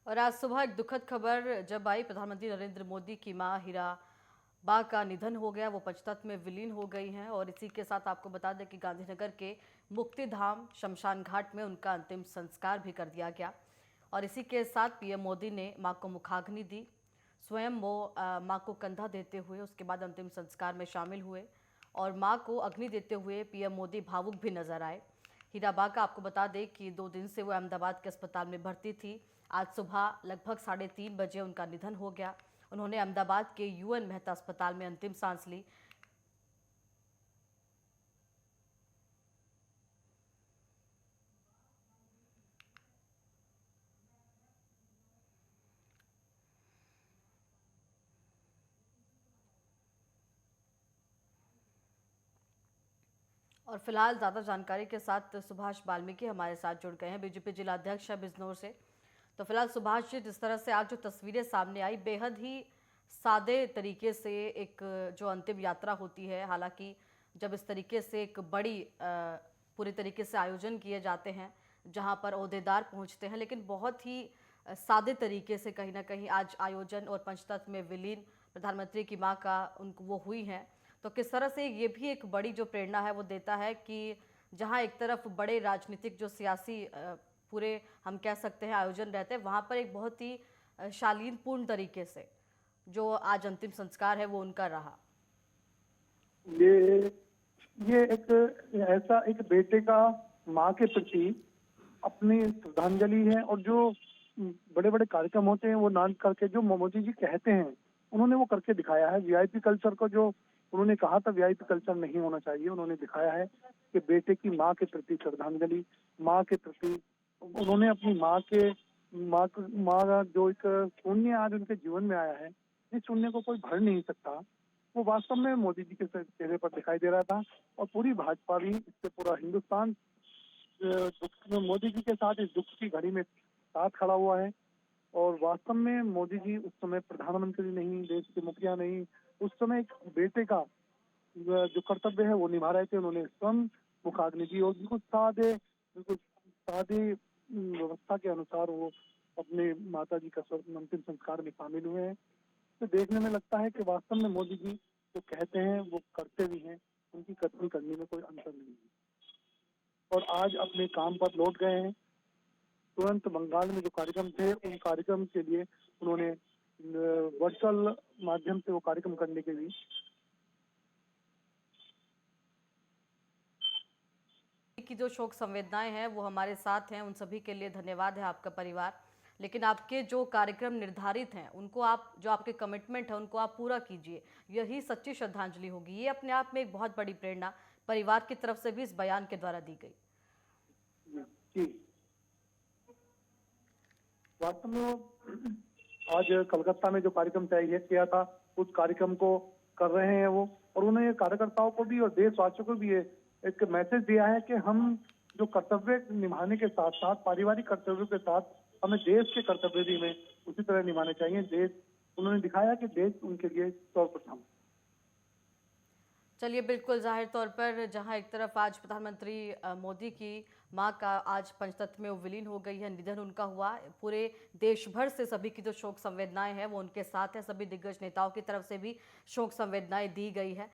और आज सुबह एक दुखद खबर जब आई, प्रधानमंत्री नरेंद्र मोदी की मां हीराबा का निधन हो गया। वो पंचतत्व में विलीन हो गई हैं और इसी के साथ आपको बता दें कि गांधीनगर के मुक्तिधाम शमशान घाट में उनका अंतिम संस्कार भी कर दिया गया। और इसी के साथ पीएम मोदी ने मां को मुखाग्नि दी। स्वयं वो मां को कंधा देते हुए उसके बाद अंतिम संस्कार में शामिल हुए और मां को अग्नि देते हुए पीएम मोदी भावुक भी नजर आए। हीराबा का आपको बता दें कि 2 दिन से वो अहमदाबाद के अस्पताल में भर्ती थी। आज सुबह लगभग 3:30 बजे उनका निधन हो गया। उन्होंने अहमदाबाद के यूएन मेहता अस्पताल में अंतिम सांस ली। और फिलहाल ज़्यादा जानकारी के साथ सुभाष वाल्मीकि हमारे साथ जुड़ गए हैं, बीजेपी जिला अध्यक्ष है बिजनौर से। तो फिलहाल सुभाष जी, जिस तरह से आज जो तस्वीरें सामने आई, बेहद ही सादे तरीके से एक जो अंतिम यात्रा होती है, हालांकि जब इस तरीके से एक बड़ी पूरी तरीके से आयोजन किए जाते हैं जहां पर ओहदेदार पहुंचते हैं, लेकिन बहुत ही सादे तरीके से कहीं ना कहीं आज आयोजन और पंचतत्व में विलीन प्रधानमंत्री की मां का उनको वो हुई हैं। तो किस तरह से ये भी एक बड़ी जो प्रेरणा है वो देता है कि जहां एक तरफ बड़े राजनीतिक जो सियासी पूरे हम कह सकते हैं आयोजन रहते हैं, वहां पर एक बहुत ही शालीनपूर्ण तरीके से जो आज अंतिम संस्कार है वो उनका रहा। ये ये एक ऐसा एक बेटे का माँ के प्रति अपनी श्रद्धांजलि है। और जो बड़े बड़े कार्यक्रम होते हैं वो ना करके जो मोदी जी कहते हैं उन्होंने वो करके दिखाया है। वीआईपी कल्चर को जो उन्होंने कहा था वीआईपी कल्चर नहीं होना चाहिए, उन्होंने दिखाया है कि बेटे की माँ के प्रति श्रद्धांजलि, माँ के प्रति उन्होंने अपनी माँ का जो एक शून्य आज उनके जीवन में आया है, इस शून्य को कोई भर नहीं सकता। वो वास्तव में मोदी जी के चेहरे पर दिखाई दे रहा था। और पूरी भाजपा भी, इससे पूरा हिंदुस्तान दुख में मोदी जी के साथ इस दुख की घड़ी में साथ खड़ा हुआ है। और वास्तव में मोदी जी उस समय प्रधानमंत्री नहीं, देश के मुखिया नहीं, उस समय एक बेटे का जो कर्तव्य है वो निभा रहे थे। उन्होंने स्वयं मुखाग्नि दी और बिल्कुल सादे व्यवस्था के अनुसार वो अपने माता जी का अंतिम संस्कार में शामिल हुए हैं। तो देखने में लगता है कि वास्तव में मोदी जी जो कहते हैं वो करते भी हैं, उनकी कथनी करने में कोई अंतर नहीं है। और आज अपने काम पर लौट गए हैं। तुरंत बंगाल में जो कार्यक्रम थे उन कार्यक्रम के लिए उन्होंने वर्चुअल माध्यम से वो कार्यक्रम करने के लिए की जो शोक संवेदनाएं हैं वो हमारे साथ हैं, उन सभी के लिए धन्यवाद है आपका परिवार। लेकिन आपके जो कार्यक्रम निर्धारित हैं उनको आप, जो आपके कमिटमेंट है उनको आप पूरा कीजिए, यही सच्ची श्रद्धांजलि होगी। ये अपने आप में एक बहुत बड़ी प्रेरणा परिवार की तरफ से भी इस बयान के द्वारा दी गई। जी वास्तव में आज कलकत्ता में जो कार्यक्रम तय किया था उस कार्यक्रम को कर रहे हैं वो। और उन्होंने कार्यकर्ताओं को भी और देशवासियों को भी ये एक मैसेज दिया है कि हम जो कर्तव्य निभाने के साथ साथ पारिवारिक कर्तव्यों के साथ हमें देश के कर्तव्य भी हमें उसी तरह निभाने चाहिए। देश, उन्होंने दिखाया कि देश उनके लिए सर्वप्रथम। चलिए, बिल्कुल जाहिर तौर पर जहां एक तरफ आज प्रधानमंत्री मोदी की मां का आज पंचतत्व में विलीन हो गई है, निधन उनका हुआ, पूरे देश भर से सभी की जो शोक संवेदनाएं हैं वो उनके साथ है। सभी दिग्गज नेताओं की तरफ से भी शोक संवेदनाएं दी गई है।